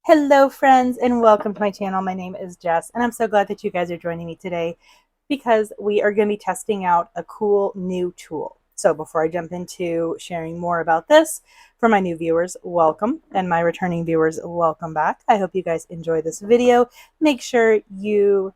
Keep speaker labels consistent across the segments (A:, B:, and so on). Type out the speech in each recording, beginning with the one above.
A: Hello friends and welcome to my channel. My name is Jess and I'm so glad that you guys are joining me today because we are going to be testing out a cool new tool. So before I jump into sharing more about this, for my new viewers, welcome, and my returning viewers, welcome back. I hope you guys enjoy this video. Make sure you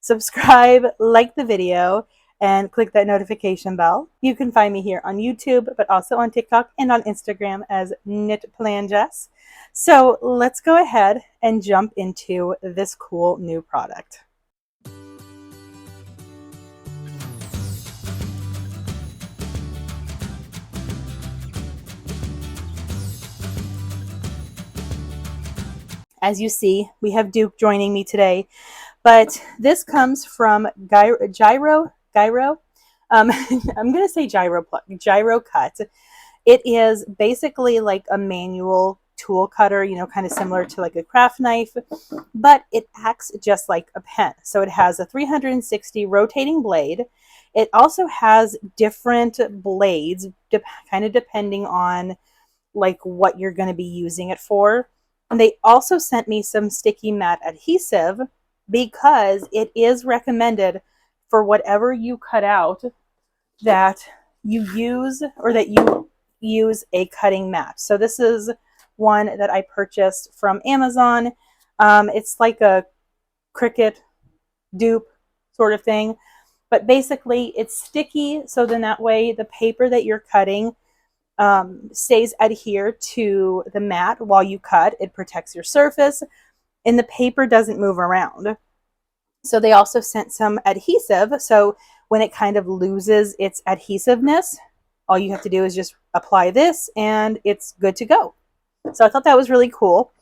A: subscribe, like the video, and click that notification bell. You can find me here on YouTube, but also on TikTok and on Instagram as KnitPlanJess. So let's go ahead and jump into this cool new product. As you see, we have Duke joining me today, but this comes from Gyro. I'm going to say GyroCut. It is basically like a manual tool cutter, you know, kind of similar to like a craft knife, but it acts just like a pen. So it has a 360 rotating blade. It also has different blades, kind of depending on like what you're going to be using it for. And they also sent me some sticky mat adhesive because it is recommended for whatever you cut out that you use or that you use a cutting mat. So this is one that I purchased from Amazon. It's like a Cricut dupe sort of thing, but basically it's sticky, so then that way the paper that you're cutting stays adhered to the mat while you cut. It protects your surface and the paper doesn't move around. So they also sent some adhesive, so when it kind of loses its adhesiveness, all you have to do is just apply this and it's good to go. So I thought that was really cool.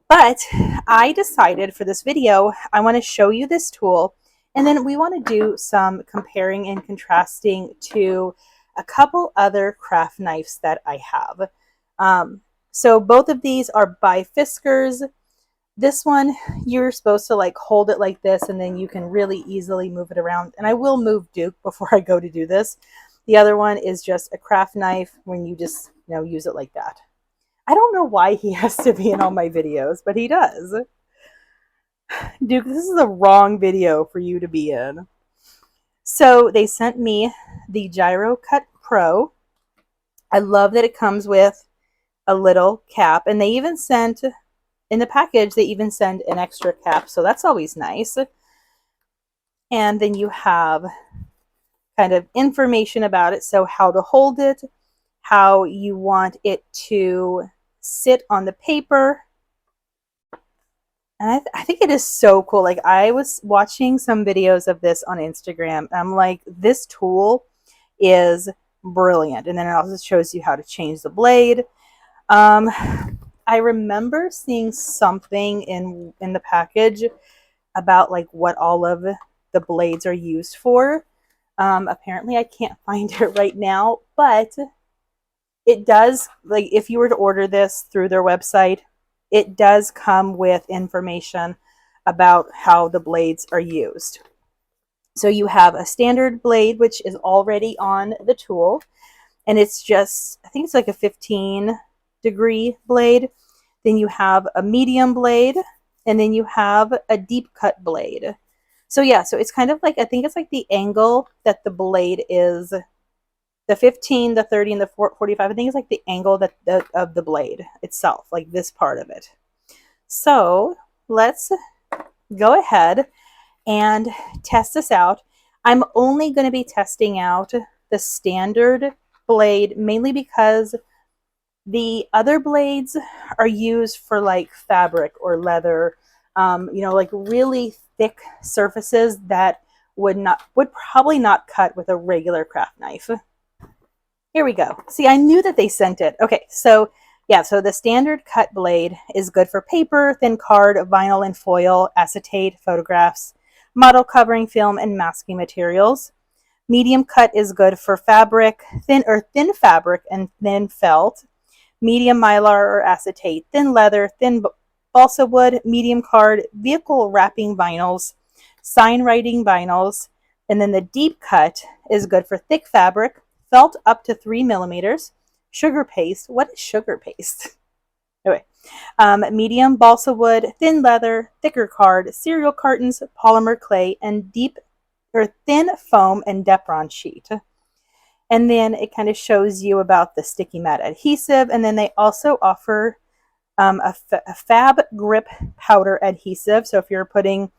A: But I decided for this video, I want to show you this tool, and then we want to do some comparing and contrasting to a couple other craft knives that I have. So both of these are by Fiskars. This one, you're supposed to like hold it like this and then you can really easily move it around. And I will move Duke before I go to do this. The other one is just a craft knife when you just, you know, use it like that. I don't know why he has to be in all my videos, but he does. Duke, this is the wrong video for you to be in. So they sent me the GyroCut Pro. I love that it comes with a little cap, and they even sent, in the package, they even send an extra cap, so that's always nice. And then you have kind of information about it, so how to hold it, how you want it to sit on the paper. And I think it is so cool. Like, I was watching some videos of this on Instagram, and I'm like, this tool is brilliant. And then it also shows you how to change the blade. I remember seeing something in the package about like what all of the blades are used for. Apparently I can't find it right now, but it does, like if you were to order this through their website, it does come with information about how the blades are used. So you have a standard blade, which is already on the tool, and it's just, I think it's like a 15-degree blade. Then you have a medium blade, and then you have a deep cut blade. So yeah, so it's kind of like, I think it's like the angle that the blade is, the 15, the 30, and the 45, I think it's like the angle that of the blade itself, like this part of it. So let's go ahead and test this out. I'm only going to be testing out the standard blade, mainly because the other blades are used for like fabric or leather, you know, like really thick surfaces that would probably not cut with a regular craft knife. Here we go. See, I knew that they sent it. Okay, so yeah, so the standard cut blade is good for paper, thin card, vinyl and foil, acetate, photographs, model covering film, and masking materials. Medium cut is good for fabric, thin fabric and thin felt. Medium mylar or acetate, thin leather, thin balsa wood, medium card, vehicle wrapping vinyls, sign writing vinyls. And then the deep cut is good for thick fabric, felt up to 3 millimeters, sugar paste. What is sugar paste? Anyway, medium balsa wood, thin leather, thicker card, cereal cartons, polymer clay, and deep or thin foam and Depron sheet. And then it kind of shows you about the sticky mat adhesive. And then they also offer a fab grip powder adhesive. So if you're putting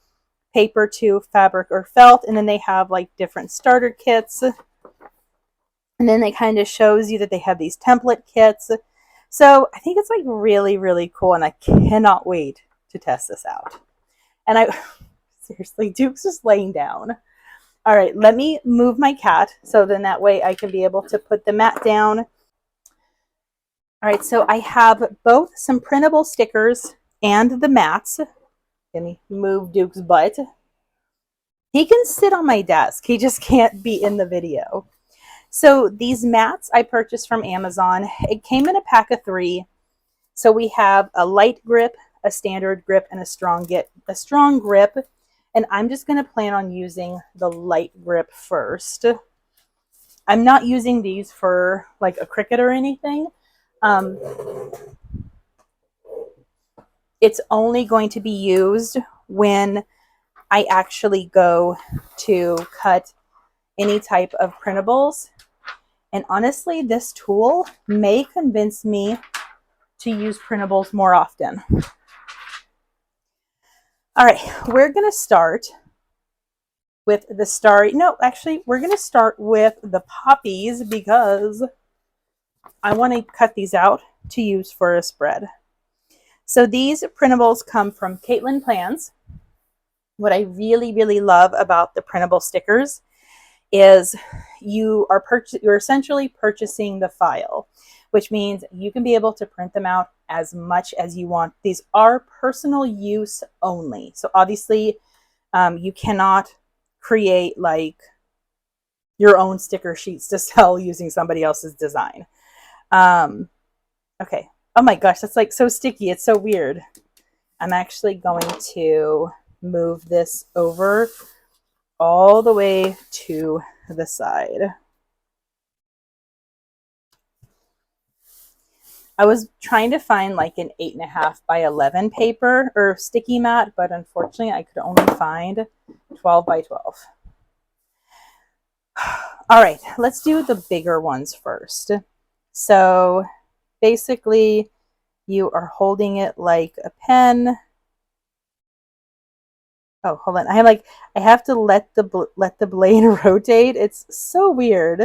A: paper to fabric or felt, and then they have like different starter kits. And then they kind of shows you that they have these template kits. So I think it's like really, really cool. And I cannot wait to test this out. And I seriously, Duke's just laying down. All right, let me move my cat so then that way I can be able to put the mat down. All right, so I have both some printable stickers and the mats. Let me move Duke's butt. He can sit on my desk. He just can't be in the video. So these mats I purchased from Amazon. It came in a pack of 3. So we have a light grip, a standard grip, and a strong grip. And I'm just going to plan on using the light grip first. I'm not using these for like a Cricut or anything. It's only going to be used when I actually go to cut any type of printables. And honestly, this tool may convince me to use printables more often. All right, we're going to start with the starry. No, actually, we're going to start with the poppies because I want to cut these out to use for a spread. So these printables come from Caitlin Plans. What I really, really love about the printable stickers is you're essentially purchasing the file, which means you can be able to print them out as much as you want. These are personal use only. So obviously you cannot create like your own sticker sheets to sell using somebody else's design. Okay. Oh my gosh, that's like so sticky. It's so weird. I'm actually going to move this over all the way to the side. I was trying to find like an 8.5 by 11 paper or sticky mat, but unfortunately I could only find 12 by 12. All right, let's do the bigger ones first. So basically you are holding it like a pen. Oh, hold on. I have to let the blade rotate. It's so weird.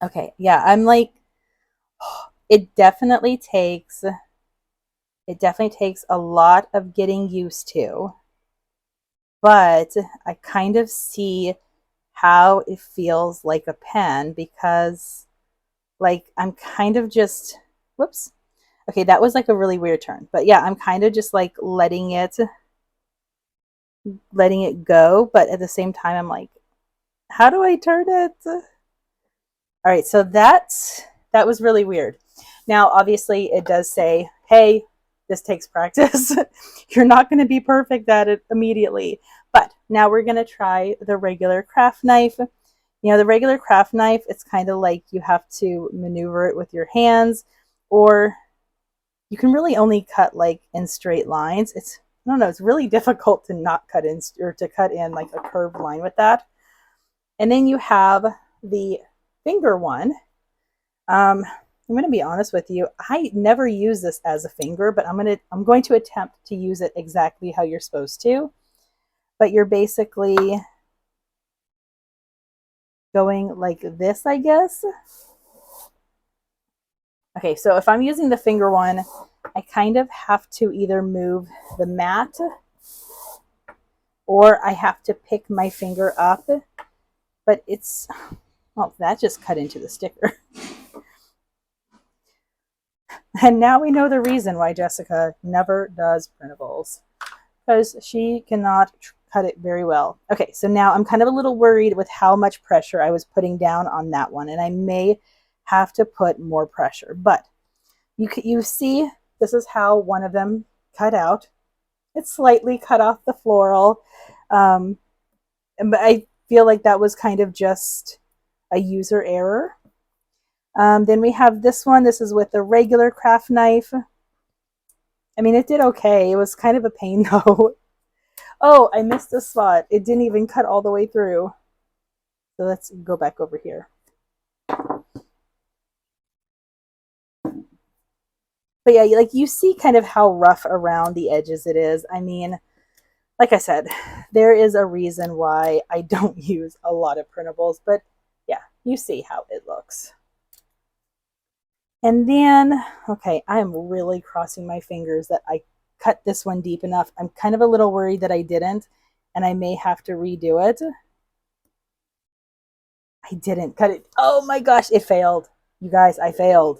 A: Okay, yeah, I'm like, it definitely takes a lot of getting used to, but I kind of see how it feels like a pen because like I'm kind of just, whoops. Okay, that was like a really weird turn, but yeah, I'm kind of just like letting it go, but at the same time I'm like, how do I turn it? All right, so that was really weird. Now, obviously, it does say, hey, this takes practice. You're not going to be perfect at it immediately. But now we're going to try the regular craft knife. You know, the regular craft knife, it's kind of like you have to maneuver it with your hands, or you can really only cut like in straight lines. I don't know, it's really difficult to not cut in, or to cut in like a curved line with that. And then you have the finger one. I'm going to be honest with you. I never use this as a finger, but I'm going to attempt to use it exactly how you're supposed to. But you're basically going like this, I guess. Okay, so if I'm using the finger one, I kind of have to either move the mat or I have to pick my finger up. But it's, well, that just cut into the sticker. And now we know the reason why Jessica never does printables, because she cannot cut it very well. Okay, so now I'm kind of a little worried with how much pressure I was putting down on that one, and I may have to put more pressure. But you see, this is how one of them cut out. It's slightly cut off the floral, but I feel like that was kind of just a user error. Then we have this one. This is with a regular craft knife. I mean, it did okay. It was kind of a pain though. Oh, I missed a spot. It didn't even cut all the way through. So let's go back over here. But yeah, like you see kind of how rough around the edges it is. I mean, like I said, there is a reason why I don't use a lot of printables, but yeah, you see how it looks. And then, okay, I am really crossing my fingers that I cut this one deep enough. I'm kind of a little worried that I didn't, and I may have to redo it. I didn't cut it. Oh my gosh, it failed. You guys, I failed.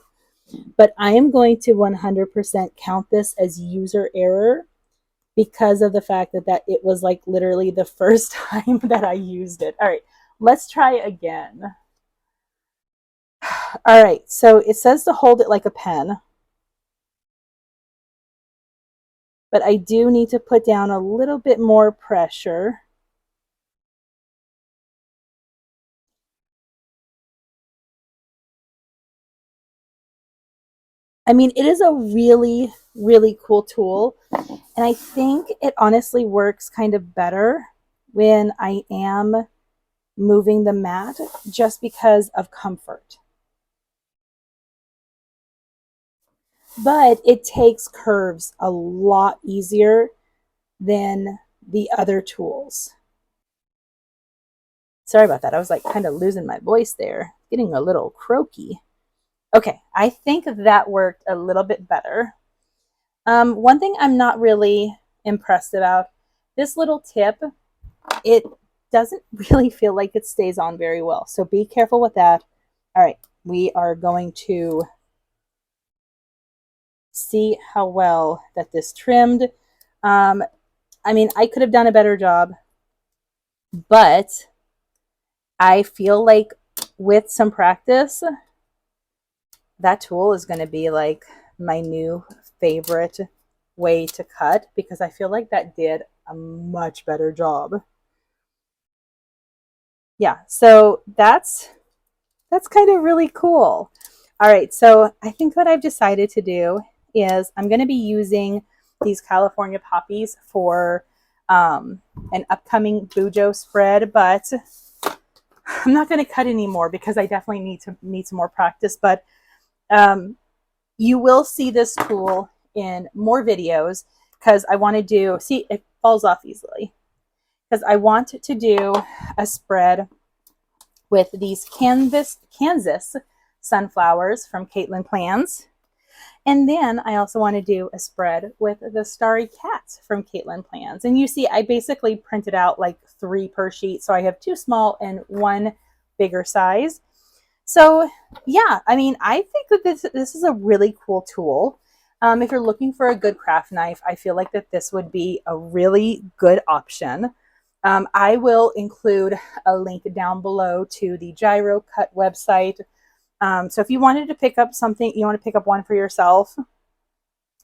A: But I am going to 100% count this as user error because of the fact that it was like literally the first time that I used it. All right, let's try again. All right, so it says to hold it like a pen. But I do need to put down a little bit more pressure. I mean, it is a really, really cool tool. And I think it honestly works kind of better when I am moving the mat just because of comfort. But it takes curves a lot easier than the other tools. Sorry about that. I was like kind of losing my voice there, getting a little croaky. Okay, I think that worked a little bit better. One thing I'm not really impressed about, this little tip, it doesn't really feel like it stays on very well. So be careful with that. All right, we are going to see how well that this trimmed. I mean, I could have done a better job, but I feel like with some practice, that tool is going to be like my new favorite way to cut because I feel like that did a much better job. Yeah, so that's kind of really cool. All right, so I think what I've decided to do is I'm going to be using these California poppies for an upcoming Bujo spread, but I'm not going to cut anymore because I definitely need some more practice. But you will see this tool in more videos because I want to do, see, it falls off easily because I want to do a spread with these Kansas sunflowers from Caitlin Plans. And then I also want to do a spread with the starry cats from Caitlin Plans. And you see, I basically printed out like 3 per sheet. So I have 2 small and 1 bigger size. So yeah, I mean, I think that this is a really cool tool. If you're looking for a good craft knife, I feel like that this would be a really good option. I will include a link down below to the GyroCut website. So if you wanted to pick up something, you want to pick up one for yourself,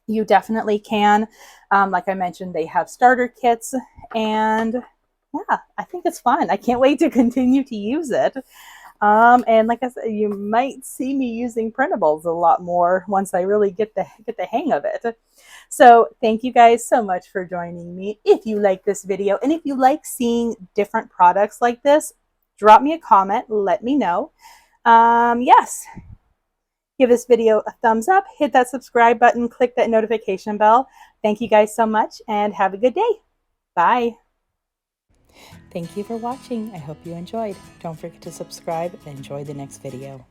A: you definitely can. Like I mentioned, they have starter kits, and yeah, I think it's fun. I can't wait to continue to use it. And like I said, you might see me using printables a lot more once I really get the hang of it. So thank you guys so much for joining me. If you like this video and if you like seeing different products like this, drop me a comment, let me know. Yes, give this video a thumbs up, hit that subscribe button, click that notification bell. Thank you guys so much and have a good day. Bye. Thank you for watching. I hope you enjoyed. Don't forget to subscribe and enjoy the next video.